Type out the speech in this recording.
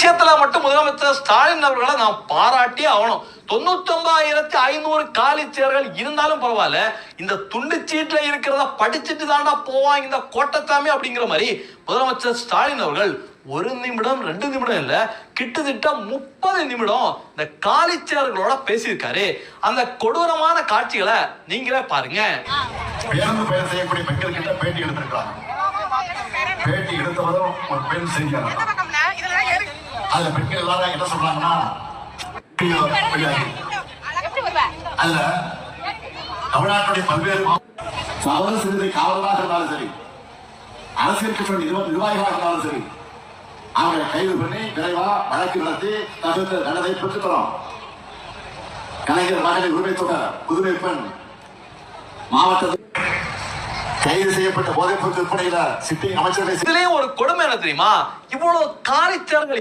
விஷயத்துல மட்டும் முதலமைச்சர் ஸ்டாலின் அவர்களை நான் பாராட்டி ஆகணும். 99,500 காலி சேர்கள் இருந்தாலும் பரவாயில்ல, இந்த துண்டு சீட்ல இருக்கிறத படிச்சுட்டு தாண்டா போவான் இந்த கோட்டத்தாமே அப்படிங்கிற மாதிரி முதலமைச்சர் ஸ்டாலின் அவர்கள் 1 நிமிடம் 2 நிமிடம் இல்ல, கிட்டத்தட்ட 30 நிமிடம் இந்த காலி சேர்களோட பேசியிருக்காரு. அந்த கொடூரமான காட்சிகளை நீங்களே பாருங்க. பேருந்து பயணம் செய்யக்கூடிய பெண்கள் கிட்ட பேட்டி எடுத்திருக்காங்க. பேட்டி எடுத்தவரும் ஒரு பெண் செய்தியாளர். அதுல பெண்கள் எல்லாரும் என்ன சொல்றாங்கன்னா, அதுல தமிழ்நாட்டுடைய பல்வேறு தவறு செய்த காவலராக இருந்தாலும் சரி, அரசியல் கட்சி நிர்வாகிகளாக இருந்தாலும் சரி, அவங்களை கைது பண்ணி விரைவா வழக்கு நடத்தி தகுந்த தண்டனை பெற்றுத் தரோம். கலைஞர் மகளிர் உரிமை தொகை புதுமை பெண் மாவட்டத்தில் கைது செய்யப்பட்ட போதைப் பொருள் விற்பனையில சிட்டிங் அமைச்சர்கள். இதுலயும் ஒரு கொடுமை என்ன தெரியுமா, இவ்வளவு காலிச்சேர்கள்